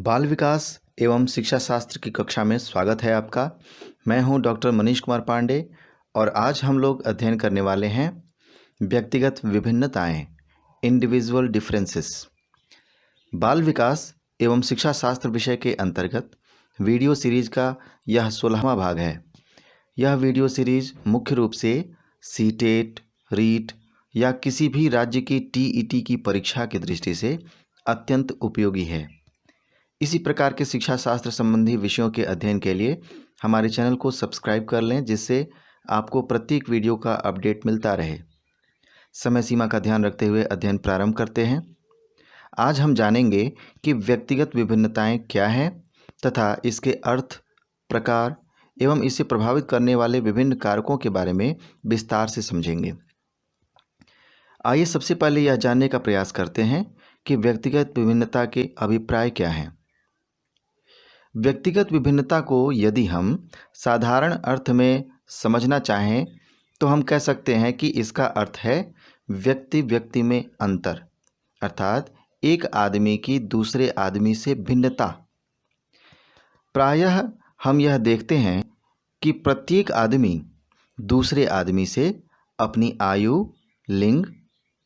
बाल विकास एवं शिक्षा शास्त्र की कक्षा में स्वागत है आपका। मैं हूं डॉक्टर मनीष कुमार पांडे और आज हम लोग अध्ययन करने वाले हैं व्यक्तिगत विभिन्नताएं, इंडिविजुअल डिफरेंसेस। बाल विकास एवं शिक्षा शास्त्र विषय के अंतर्गत वीडियो सीरीज का यह 16वां भाग है। यह वीडियो सीरीज मुख्य रूप से सीटेट, रीट या किसी भी राज्य की टीईटी की परीक्षा की दृष्टि से अत्यंत उपयोगी है। इसी प्रकार के शिक्षा शास्त्र संबंधी विषयों के अध्ययन के लिए हमारे चैनल को सब्सक्राइब कर लें, जिससे आपको प्रत्येक वीडियो का अपडेट मिलता रहे। समय सीमा का ध्यान रखते हुए अध्ययन प्रारंभ करते हैं। आज हम जानेंगे कि व्यक्तिगत विभिन्नताएं क्या हैं तथा इसके अर्थ, प्रकार एवं इसे प्रभावित करने वाले विभिन्न कारकों के बारे में विस्तार से समझेंगे। आइए सबसे पहले यह जानने का प्रयास करते हैं कि व्यक्तिगत विभिन्नता के अभिप्राय क्या हैं। व्यक्तिगत विभिन्नता को यदि हम साधारण अर्थ में समझना चाहें तो हम कह सकते हैं कि इसका अर्थ है व्यक्ति व्यक्ति में अंतर, अर्थात एक आदमी की दूसरे आदमी से भिन्नता। प्रायः हम यह देखते हैं कि प्रत्येक आदमी दूसरे आदमी से अपनी आयु, लिंग,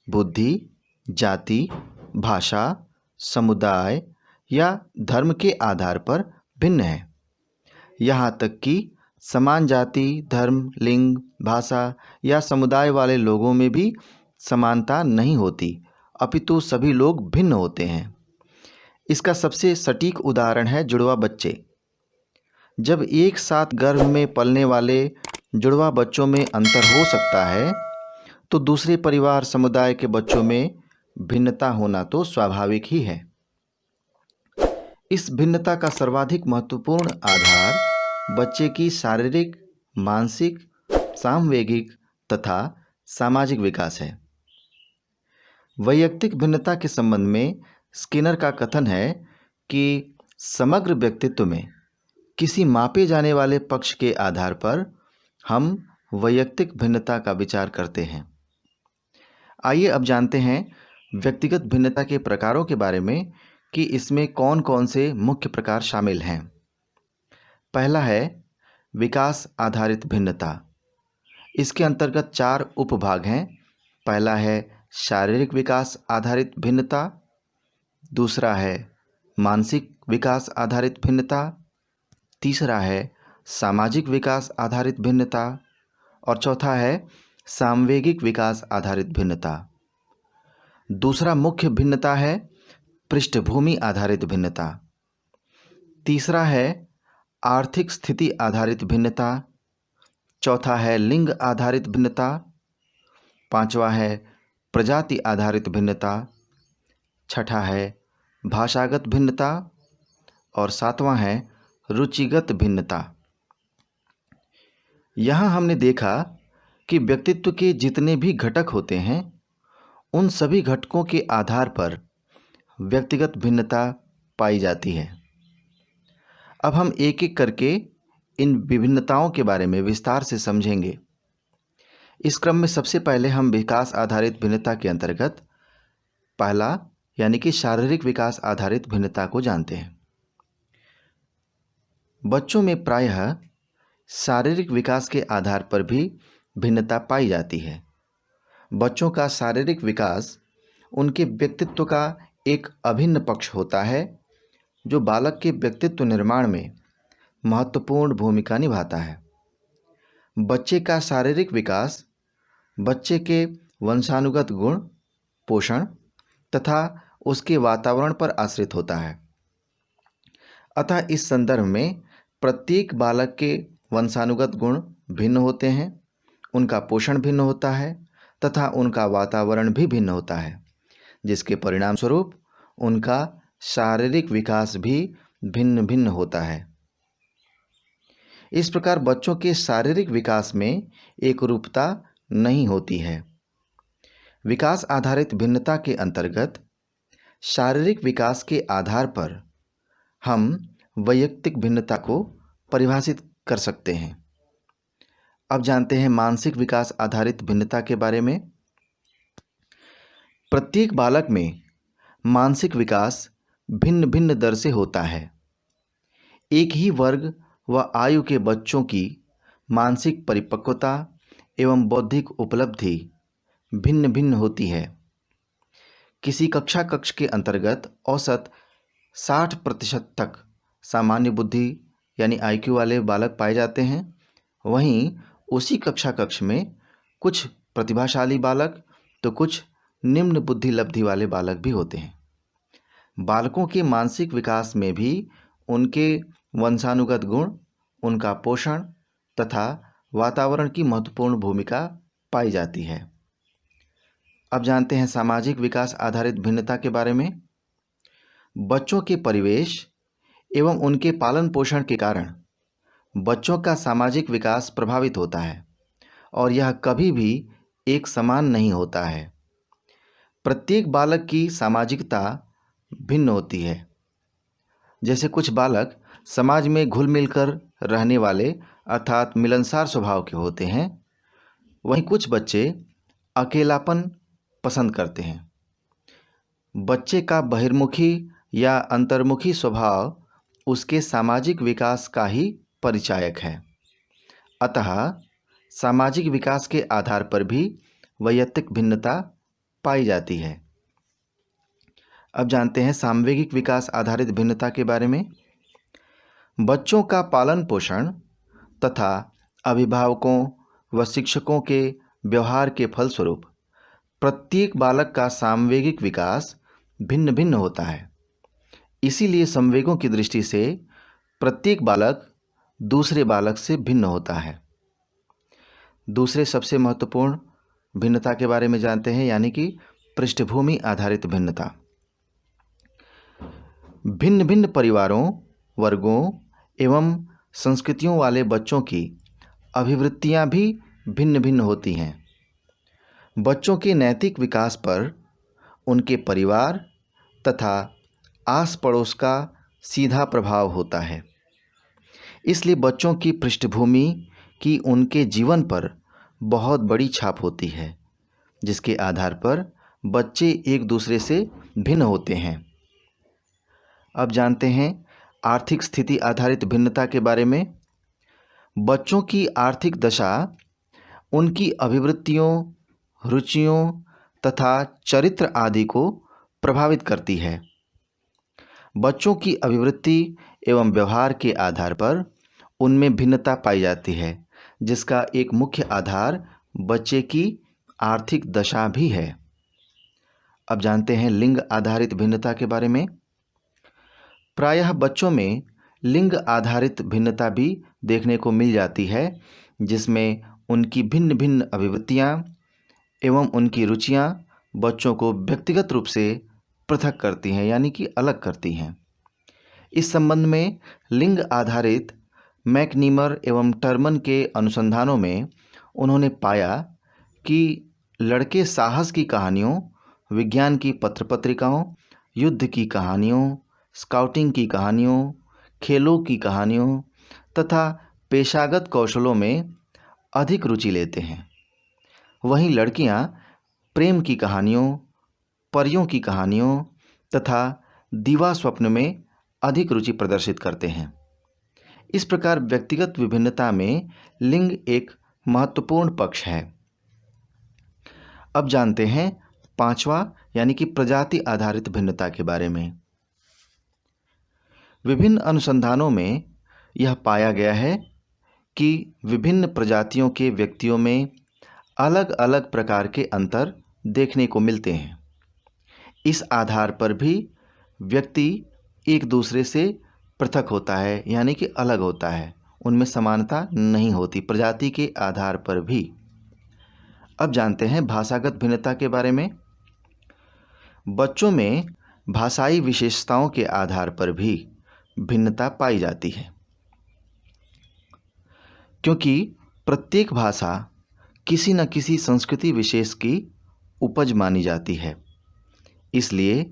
बुद्धि, जाति, भाषा, समुदाय या धर्म के आधार पर भिन्न है। यहाँ तक कि समान जाति, धर्म, लिंग, भाषा या समुदाय वाले लोगों में भी समानता नहीं होती, अपितु सभी लोग भिन्न होते हैं। इसका सबसे सटीक उदाहरण है जुड़वा बच्चे। जब एक साथ गर्भ में पलने वाले जुड़वा बच्चों में अंतर हो सकता है, तो दूसरे परिवार समुदाय के बच्चों में भिन्नता होना तो स्वाभाविक ही है। इस भिन्नता का सर्वाधिक महत्वपूर्ण आधार बच्चे की शारीरिक, मानसिक, सामवेगिक तथा सामाजिक विकास है। वैयक्तिक भिन्नता के संबंध में स्किनर का कथन है कि समग्र व्यक्तित्व में किसी मापे जाने वाले पक्ष के आधार पर हम वैयक्तिक भिन्नता का विचार करते हैं। आइए अब जानते हैं व्यक्तिगत भिन्नता के प्रकारों के बारे में कि इसमें कौन कौन से मुख्य प्रकार शामिल हैं। पहला है विकास आधारित भिन्नता। इसके अंतर्गत 4 उपभाग हैं। पहला है शारीरिक विकास आधारित भिन्नता, दूसरा है मानसिक विकास आधारित भिन्नता, तीसरा है सामाजिक विकास आधारित भिन्नता और चौथा है सामवेगिक विकास आधारित भिन्नता। दूसरा मुख्य भिन्नता है पृष्ठभूमि आधारित भिन्नता। तीसरा है आर्थिक स्थिति आधारित भिन्नता। चौथा है लिंग आधारित भिन्नता। पांचवा है प्रजाति आधारित भिन्नता। छठा है भाषागत भिन्नता और सातवां है रुचिगत भिन्नता। यहाँ हमने देखा कि व्यक्तित्व के जितने भी घटक होते हैं, उन सभी घटकों के आधार पर व्यक्तिगत भिन्नता पाई जाती है। अब हम एक एक करके इन विभिन्नताओं के बारे में विस्तार से समझेंगे। इस क्रम में सबसे पहले हम विकास आधारित भिन्नता के अंतर्गत पहला यानी कि शारीरिक विकास आधारित भिन्नता को जानते हैं। बच्चों में प्रायः शारीरिक विकास के आधार पर भी भिन्नता पाई जाती है। बच्चों का शारीरिक विकास उनके व्यक्तित्व का एक अभिन्न पक्ष होता है, जो बालक के व्यक्तित्व निर्माण में महत्वपूर्ण भूमिका निभाता है। बच्चे का शारीरिक विकास बच्चे के वंशानुगत गुण, पोषण तथा उसके वातावरण पर आश्रित होता है। अतः इस संदर्भ में प्रत्येक बालक के वंशानुगत गुण भिन्न होते हैं, उनका पोषण भिन्न होता है तथा उनका वातावरण भी भिन्न होता है, जिसके परिणाम स्वरूप उनका शारीरिक विकास भी भिन्न भिन्न होता है। इस प्रकार बच्चों के शारीरिक विकास में एकरूपता नहीं होती है। विकास आधारित भिन्नता के अंतर्गत शारीरिक विकास के आधार पर हम वैयक्तिक भिन्नता को परिभाषित कर सकते हैं। अब जानते हैं मानसिक विकास आधारित भिन्नता के बारे में। प्रत्येक बालक में मानसिक विकास भिन्न भिन्न दर से होता है। एक ही वर्ग व आयु के बच्चों की मानसिक परिपक्वता एवं बौद्धिक उपलब्धि भिन्न भिन्न होती है। किसी कक्ष के अंतर्गत औसत 60% तक सामान्य बुद्धि यानी IQ वाले बालक पाए जाते हैं। वहीं उसी कक्ष में कुछ प्रतिभाशाली बालक तो कुछ निम्न बुद्धि लब्धि वाले बालक भी होते हैं। बालकों के मानसिक विकास में भी उनके वंशानुगत गुण, उनका पोषण तथा वातावरण की महत्वपूर्ण भूमिका पाई जाती है। अब जानते हैं सामाजिक विकास आधारित भिन्नता के बारे में। बच्चों के परिवेश एवं उनके पालन पोषण के कारण बच्चों का सामाजिक विकास प्रभावित होता है और यह कभी भी एक समान नहीं होता है। प्रत्येक बालक की सामाजिकता भिन्न होती है। जैसे कुछ बालक समाज में घुल मिलकर रहने वाले अर्थात मिलनसार स्वभाव के होते हैं, वहीं कुछ बच्चे अकेलापन पसंद करते हैं। बच्चे का बहिर्मुखी या अंतर्मुखी स्वभाव उसके सामाजिक विकास का ही परिचायक है। अतः सामाजिक विकास के आधार पर भी वैयक्तिक भिन्नता पाई जाती है। अब जानते हैं सामवेगिक विकास आधारित भिन्नता के बारे में। बच्चों का पालन पोषण तथा अभिभावकों व शिक्षकों के व्यवहार के फलस्वरूप प्रत्येक बालक का सामवेगिक विकास भिन्न भिन्न होता है। इसीलिए संवेगों की दृष्टि से प्रत्येक बालक दूसरे बालक से भिन्न होता है। दूसरे सबसे महत्वपूर्ण भिन्नता के बारे में जानते हैं, यानी कि पृष्ठभूमि आधारित भिन्नता। भिन्न भिन्न परिवारों, वर्गों एवं संस्कृतियों वाले बच्चों की अभिवृत्तियां भी भिन्न भिन्न होती हैं। बच्चों के नैतिक विकास पर उनके परिवार तथा आस पड़ोस का सीधा प्रभाव होता है। इसलिए बच्चों की पृष्ठभूमि की उनके जीवन पर बहुत बड़ी छाप होती है, जिसके आधार पर बच्चे एक दूसरे से भिन्न होते हैं। अब जानते हैं आर्थिक स्थिति आधारित भिन्नता के बारे में। बच्चों की आर्थिक दशा उनकी अभिवृत्तियों, रुचियों तथा चरित्र आदि को प्रभावित करती है। बच्चों की अभिवृत्ति एवं व्यवहार के आधार पर उनमें भिन्नता पाई जाती है, जिसका एक मुख्य आधार बच्चे की आर्थिक दशा भी है। अब जानते हैं लिंग आधारित भिन्नता के बारे में। प्रायः बच्चों में लिंग आधारित भिन्नता भी देखने को मिल जाती है, जिसमें उनकी भिन्न भिन्न अभिवृत्तियाँ एवं उनकी रुचियाँ बच्चों को व्यक्तिगत रूप से पृथक करती हैं, यानी कि अलग करती हैं। इस संबंध में लिंग आधारित मैकनीमर एवं टर्मन के अनुसंधानों में उन्होंने पाया कि लड़के साहस की कहानियों, विज्ञान की पत्र पत्रिकाओं, युद्ध की कहानियों, स्काउटिंग की कहानियों, खेलों की कहानियों तथा पेशागत कौशलों में अधिक रुचि लेते हैं। वहीं लड़कियां प्रेम की कहानियों, परियों की कहानियों तथा दीवा स्वप्न में अधिक रुचि प्रदर्शित करते हैं। इस प्रकार व्यक्तिगत विभिन्नता में लिंग एक महत्वपूर्ण पक्ष है। अब जानते हैं पांचवा यानी कि प्रजाति आधारित भिन्नता के बारे में। विभिन्न अनुसंधानों में यह पाया गया है कि विभिन्न प्रजातियों के व्यक्तियों में अलग अलग प्रकार के अंतर देखने को मिलते हैं। इस आधार पर भी व्यक्ति एक दूसरे से पृथक होता है, यानी कि अलग होता है। उनमें समानता नहीं होती प्रजाति के आधार पर भी। अब जानते हैं भाषागत भिन्नता के बारे में। बच्चों में भाषाई विशेषताओं के आधार पर भी भिन्नता पाई जाती है, क्योंकि प्रत्येक भाषा किसी न किसी संस्कृति विशेष की उपज मानी जाती है। इसलिए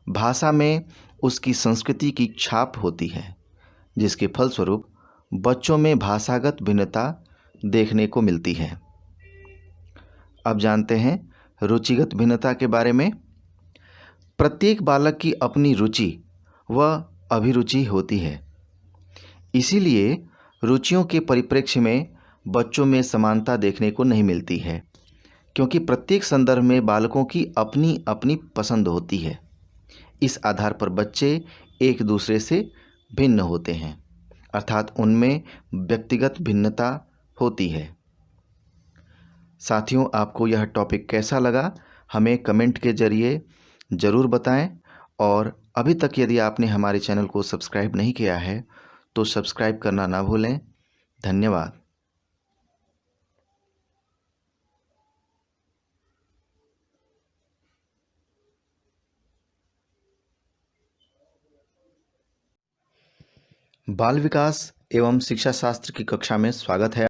भाषा में उसकी संस्कृति की छाप होती है, जिसके फलस्वरूप बच्चों में भाषागत भिन्नता देखने को मिलती है। अब जानते हैं रुचिगत भिन्नता के बारे में। प्रत्येक बालक की अपनी रुचि वह अभिरुचि होती है। इसीलिए रुचियों के परिप्रेक्ष्य में बच्चों में समानता देखने को नहीं मिलती है, क्योंकि प्रत्येक संदर्भ में बालकों की अपनी अपनी पसंद होती है। इस आधार पर बच्चे एक दूसरे से भिन्न होते हैं, अर्थात उनमें व्यक्तिगत भिन्नता होती है। साथियों, आपको यह टॉपिक कैसा लगा हमें कमेंट के ज़रिए ज़रूर बताएं, और अभी तक यदि आपने हमारे चैनल को सब्सक्राइब नहीं किया है तो सब्सक्राइब करना ना भूलें। धन्यवाद। बाल विकास एवं शिक्षा शास्त्र की कक्षा में स्वागत है।